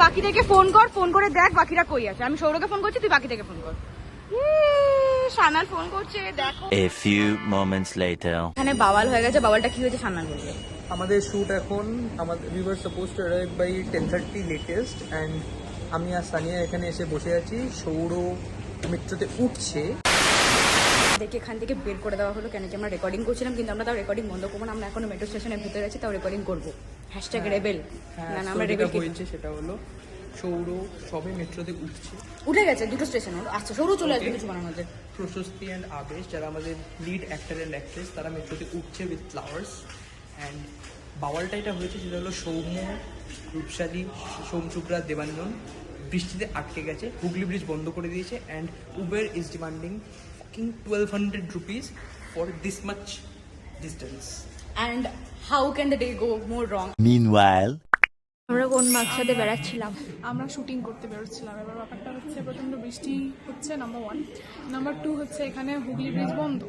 বাকিদেরকে ফোন কর, ফোন করে দেখ বাকিরা কই আছে। আমি সৌরভকে ফোন করছি, তুই বাকিদেরকে ফোন কর। সানাল ফোন করছে, দেখো। A few moments later. এখানে বাওয়াল হয়ে গেছে। বাওয়ালটা কি হয়েছে সানাল বলবে। আমাদের শ্যুট এখন we were supposed to arrive by 10:30 latest and আমি আর সানিয়া এখানে এসে বসে আছি। সৌর মেট্রোতে উঠছে। দেখে এখান থেকে বের করে দেওয়া হলো কেন কি আমরা রেকর্ডিং করছিলাম, কিন্তু আমরা তাও রেকর্ডিং বন্ধ করবো না। আমরা এখনো মেট্রো স্টেশনের ভিতরে আছি, তাও রেকর্ডিং করবো। রেবেল। না না, আমরা রেবেল হয়েছে সেটা হলো সৌর সবে মেট্রোতে উঠে গেছে, দুটো স্টেশন হলো। আচ্ছা, সৌর চলে আসবে কিছু বানানোর জন্য। প্রশস্তি অ্যান্ড আবেশ, যারা আমাদের লিড অ্যাক্টর অ্যান্ড অ্যাক্ট্রেস, তারা মেট্রোতে উঠছে উইথ ফ্লাওয়ার্স। অ্যান্ড বাওয়ালটা এটা হয়েছে সেটা হলো সৌম্য, রূপসালী, সোমচুপড়া, দেবাঞ্জন বৃষ্টিতে আটকে গেছে, হুগলি ব্রিজ বন্ধ করে দিয়েছে। And Uber is demanding fucking 1200 rupees for this much distance. And how can the day go more wrong? Meanwhile. আমরা কোন মাকসাদে বেড়াচ্ছিলাম? আমরা শুটিং করতে বেরোচ্ছিলাম। এবার ব্যাপারটা হচ্ছে প্রচণ্ড বৃষ্টি হচ্ছে, নাম্বার 1। নাম্বার 2 হচ্ছে এখানে হুগলি ব্রিজ বন্ধ,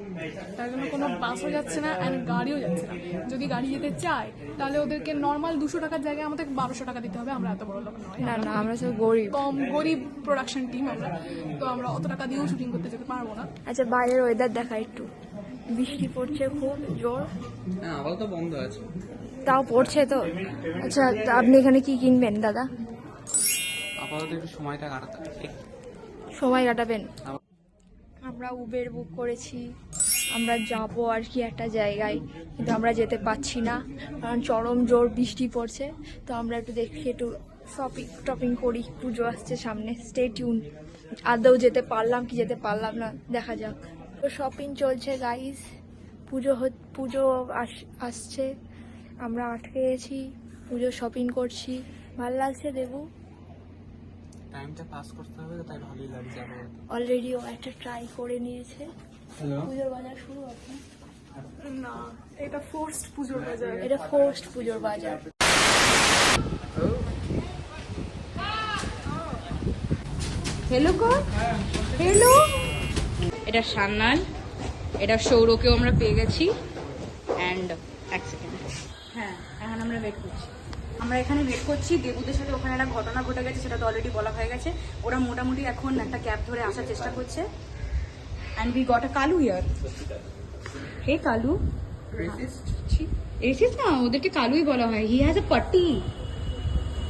তার জন্য কোনো বাসও যাচ্ছে না অ্যান্ড গাড়িও যাচ্ছে না। যদি গাড়ি যেতে চায় তাহলে ওদেরকে নর্মাল 200 টাকার জায়গায় আমাদের 1200 টাকা দিতে হবে। আমরা এত বড় লোক নয়, না না, আমরা সব গরিব। গরিব প্রোডাকশন টিম আমরা, তো আমরা অত টাকা দিয়েও শুটিং করতে যেতে পারবো না। আচ্ছা, বাইরের ওয়েদার দেখা একটু। বৃষ্টি পড়ছে খুব জোর। হ্যাঁ, আবার তো বন্ধ আছে, তাও পড়ছে তো। আচ্ছা, তা আপনি এখানে কি কিনবেন দাদা? আপাতত একটু সময়টা কাটাতে সময় কাটাবেন? আমরা উবের বুক করেছি, আমরা যাবো আর কি একটা জায়গায়, কিন্তু আমরা যেতে পারছি না কারণ চরম জোর বৃষ্টি পড়ছে। তো আমরা একটু দেখি, একটু শপিং করি, পুজো আসছে সামনে। Stay tune. আদৌ যেতে পারলাম কি যেতে পারলাম না দেখা যাক। তো শপিং চলছে গাইস, পুজো আসছে, আমরা আটকে গেছি, পুজো শপিং করছি। ভালো লাগছে দেবু? টাইমটা পাস করতে হবে, তাই ভালোই লাগছে। অলরেডি ও একটা ট্রাই করে নিয়েছে। পুজোর বাজার শুরু এখন না, এটা ফোর্সড পুজোর বাজার। এটা ফোর্সড পুজোর বাজার। হ্যালো কর, হ্যালো। এটা সান্নাল, এটা সৌরকেও আমরা পেয়ে গেছি। অ্যান্ড এক সেকেন্ড, হ্যাঁ এখন আমরা ওয়েট করছি। আমরা এখানে ওয়েট করছি। দেবুদের সাথে ওখানে একটা ঘটনা ঘটে গেছে, সেটা তো অলরেডি বলা হয়ে গেছে। ওরা মোটামুটি এখন একটা ক্যাব ধরে আসার চেষ্টা করছে। And we got a Kalu here. Hey Kalu. Resist না, ওদেরকে কালুই বলা হয়। হি হ্যাজ আ পট্টি,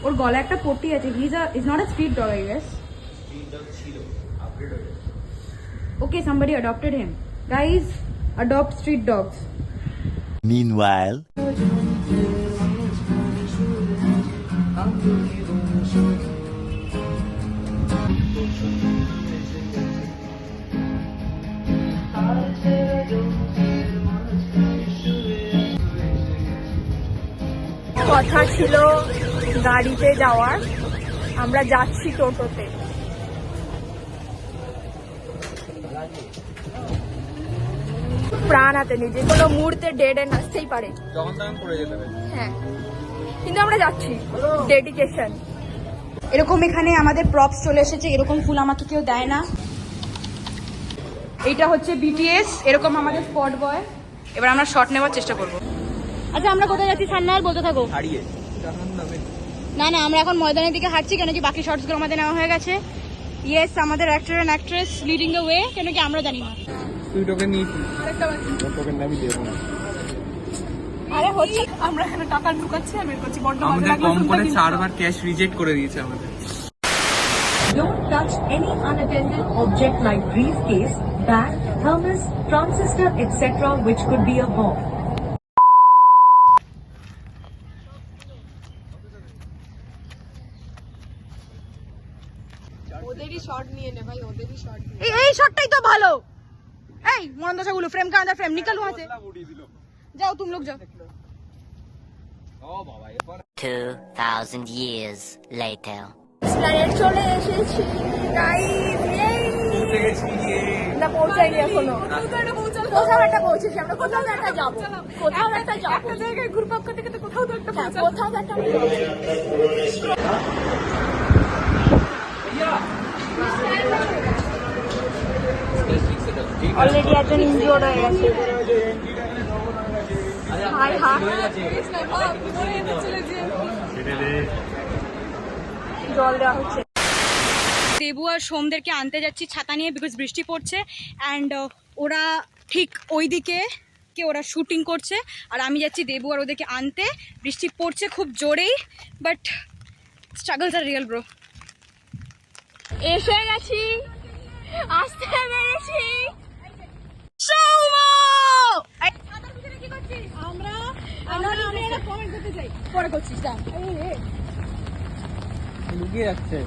ওর গলায় একটা পট্টি আছে। He is not a street dog, I guess. Okay, somebody adopted him. Guys, adopt street dogs. Meanwhile. কথা ছিল গাড়িতে যাওয়ার, আমরা যাচ্ছি টোটোতে। প্রাণ হাতে নিজে কোনো মুহূর্তে ডেড এন্ড আসতেই পারে, যখন তখন পড়ে যেতে হবে। হ্যাঁ, কিন্তু আমরা যাচ্ছি। ডেডিকেশন। এরকম এখানে আমাদের প্রপস চলে এসেছে। এরকম ফুল আমাকে কেউ দেয় না। এইটা হচ্ছে বিটিএস, এরকম আমাদের স্পট বয়। এবার আমরা শট নেওয়ার চেষ্টা করব। আচ্ছা, আমরা কোথায় যাচ্ছি সান্নাল, বলতে থাকো। হারিয়ে জাহান্নামে। না না, আমরা এখন ময়দানের দিকে হাঁটছি, কেন কি বাকি শর্টসগুলো আমাদের নেওয়া হয়ে গেছে। ইয়েস, আমাদের actor and actress leading the way, কেন কি আমরা জানি না। তুই টোকেন নিয়েছিস? টোকেন আমি দেবো না। আরে হচ্ছে, আমরা এখানে টাকা ঢুকাচ্ছি আর বের করছি। বড্ড বাজে আমাদের লাগলো কম শুনতে করে কিন্তু। 4 বার ক্যাশ রিজেক্ট করে দিয়েছে আমাদের। Don't touch any unattended object like briefcase, bag, thermos, transistor, etc. which could be a bomb. ওদেরই শট নিয়ে নে ভাই, ওদেরই শট। এই শটটাই তো ভালো। এই মনন্দশাগুলো ফ্রেম का अंदर फ्रेम निकल वहां से। जाओ तुम लोग जाओ। 2000 years later. প্ল্যানেট চলে এসেছি গাইস। না, পৌঁছাইনি এখনো। কোথাও একটা পৌঁছেছি আমরা, কোথাও একটা যাবো, কোথাও একটা যাবো। একটা জায়গায় ঘুরপাক করতে করতে কোথাও তো একটা হ্যাঁ, পৌঁছাবো। কোথাও একটা। অলরেডি একজন ইনজিওর্ড হয়ে গেছে। হাই হাই, জল দেওয়া হচ্ছে। দেবু আর সোমদেরকে আনতে যাচ্ছি ছাতা নিয়ে, বিকজ বৃষ্টি পড়ছে অ্যান্ড ওরা ঠিক ওই দিকে ওরা শুটিং করছে আর আমি যাচ্ছি দেবু আর ওদেরকে আনতে। বৃষ্টি পড়ছে খুব জোরেই, but struggles are real bro. এসে গেছি, আসতে পেরেছি। পরে করছিস না লুকিয়ে যাচ্ছে।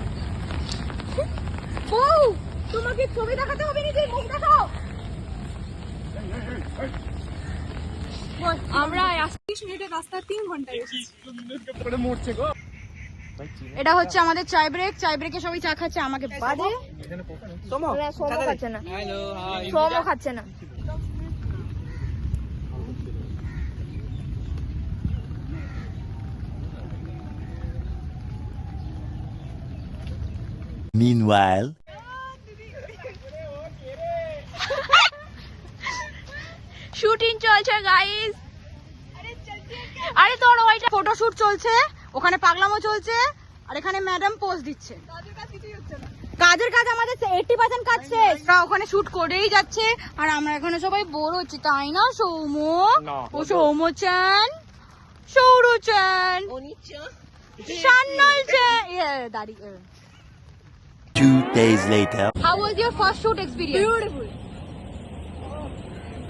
বউ, তোমাকে ছবি দেখাতে হবে নাকি? মুখ দেখাও। আমরা 30 মিনিটের রাস্তা 3 ঘন্টায় এসেছি। এটা হচ্ছে আমাদের চাই ব্রেক। চাই ব্রেকে সবাই চা খাচ্ছে, আমাকে বাজে। সোমো খাচ্ছে না, হ্যালো হাই। সোমও খাচ্ছে না। Meanwhile, শুটিং চলছে গাইস। আরে তোর ওইটা ফটোশুট চলছে, ওখানে পাগলামো চলছে আর এখানে ম্যাডাম পোজ দিচ্ছে। কাজের কাজ আমাদের 80% কাজ শেষ। ওরা ওখানে শুট করেই যাচ্ছে আর আমরা এখানে সবাই বোর হচ্ছি, তাই না সৌম? ও সৌম চান, সৌর চান, সান্নাল চান, দাঁড়িয়ে। 2 days later. How was your first shoot experience? Beautiful.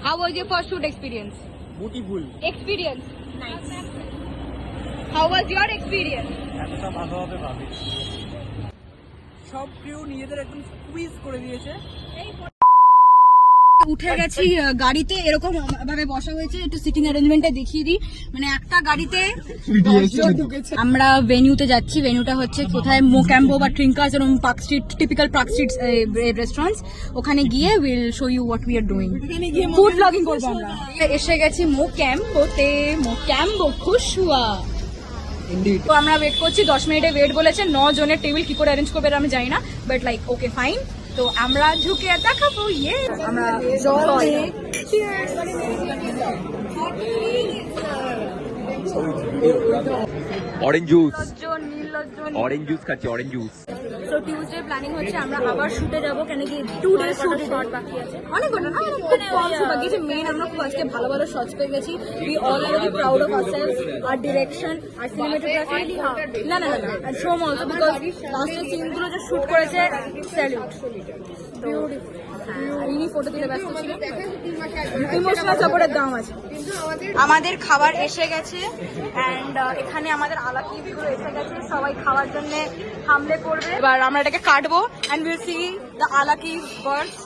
How was your first shoot experience? Beautiful. Experience. Nice. How was your experience? এতটা ভালো হবে ভাবি। সব ক্রিউ নিজেদের একদম কুইজ করে দিয়েছে। উঠে গেছি গাড়িতে, এরকম ভাবে বসা হয়েছে। একটু সিটিং অ্যারেঞ্জমেন্টটা দেখিয়ে দিই। মানে একটা গাড়িতে আমরা ভেনিউতে যাচ্ছি। ভেনিউটা হচ্ছে কোথায়, মোক্যাম্বো বা ট্রিঙ্কার্স এবং পার্ক স্ট্রিট, টিপিক্যাল পার্ক স্ট্রিট রেস্টুরেন্টস। ওখানে গিয়ে will show you what we are doing. Food blogging করবো আমরা। এসে গেছি মোক্যাম্বোতে, মোক্যাম্বো খুশুয়া। তো আমরা ওয়েট করছি, 10 মিনিটে ওয়েট বলেছে। 9 জনের টেবিল কি করে অ্যারেঞ্জ করবে আমি জানি না, বাট লাইক ওকে ফাইন। তো আমরা ঝুঁকে দেখাবো। ইয়ে আমরা জল দিয়ে অরেঞ্জ জুস, নির্লজ্জ। অরেঞ্জ জুস খাচ্ছি, অরেঞ্জ জুস। তো টিউসডে প্ল্যানিং হচ্ছে আমরা আবার শুটে যাবো, কেন কি 2 ডেজ শুট বাকি আছে। অনেক কটা না, খুব কম শুট বাকি আছে। মেন আমরা খুব আজকে ভালো ভালো শটস পেয়ে গেছি। We all are very proud of ourselves, আর ডিরেকশন, আর সিনেমাটোগ্রাফি। না না না, আর শোম অলসো, বিকজ লাস্টের সিনগুলো যে শুট করেছে, স্যালিউট। বিউটিফুল। ইনি ফটো তুলে ব্যস্ত ছিল। ইমোশনাল সাপোর্টের দাম আছে। আমাদের খাবার এসে গেছে অ্যান্ড এখানে আমাদের আলাকিগুলো এসে গেছে। সবাই খাওয়ার জন্য হামলে পড়বে। এবার আমরা এটাকে কাটবো অ্যান্ড উইল সি দ্য আলাকি birds.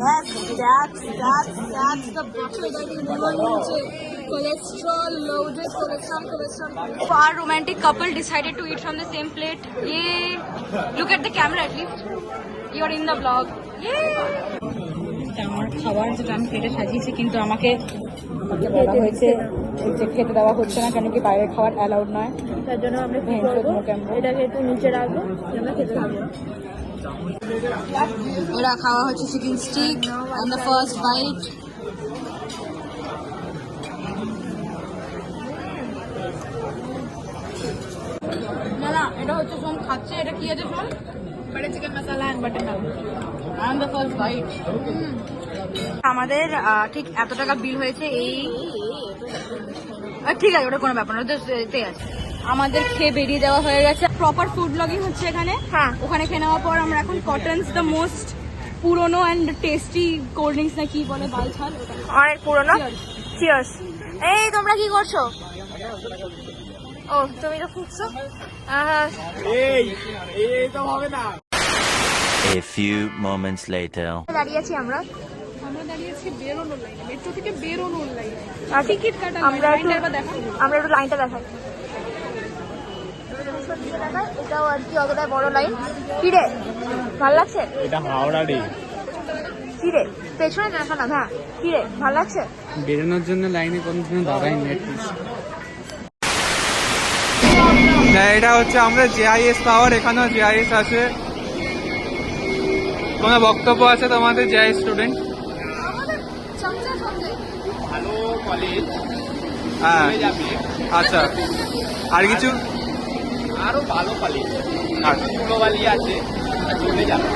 Yes, that's the butter that we want. Cholesterol, loaded cholesterol. So our romantic couple decided to eat from the same plate. Yay! Look at the camera at least. You're in the vlog. Yay! আমার খাবার যেটা আমি প্লেটে সাজিয়েছি, কিন্তু আমাকে বলা হয়েছে যে খেতে দেওয়া হচ্ছে না, কেন কি বাইরের খাবার অ্যালাউড নয়। তার জন্য আমরা কি করবো, এটাকে একটু নিচে রাখবো, আমরা খেতে থাকবো। এরা খাওয়া হচ্ছে chicken stick on the first bite. না না, এটা হচ্ছে সোম খাচ্ছে। এটা কি আছে Som? Butter chicken masala and butter naan. On the first bite. আমাদের ঠিক এত টাকা বিল হয়েছে। এই ঠিক আছে, ওটা কোনো ব্যাপার না, ওতে আছে। আমাদের খেয়ে বেরিয়ে দেওয়া হয়ে গেছে। প্রপার ফুড ব্লগিং হচ্ছে এখানে। হ্যাঁ, ওখানে খেয়ে নেওয়ার পর আমরা এখন কটনস দ্য মোস্ট পুরোনো অ্যান্ড টেস্টি কোল্ড ড্রিঙ্কস না কি বলে, বালছাল, অনেক পুরোনো। চিয়ার্স। এই তোমরা কি করছো? ও, তুমি তো ফুটছো। এই তো হবে না। A few moments later. দাঁড়িয়ে আছি আমরা দাঁড়িয়েছি বেরোনোর লাইনে, মেট্রো থেকে বেরোনোর লাইনে। টিকিট কাটা। আমরা একটু লাইনটা দেখাই। এটাও আর কি অতটাই বড় লাইন। কি রে, ভালো লাগছে? এটা হাওড়া রে। কি রে, পেছনে দেখা না। হ্যাঁ, কি রে, ভালো লাগছে? বেরোনোর জন্য লাইনে কোনদিন দাঁড়াই নেট। হ্যাঁ, এটা হচ্ছে আমরা জেআইএস টাওয়ার। এখানেও জেআইএস আছে। কোনো বক্তব্য আছে তোমাদের জেআইএস স্টুডেন্ট? ভালো কলেজ হ্যাঁ হয়ে যাবে, আচ্ছা আর কিছু আরো ভালো কলেজ আচ্ছা ধুলোবালি আছে চলে যাবে।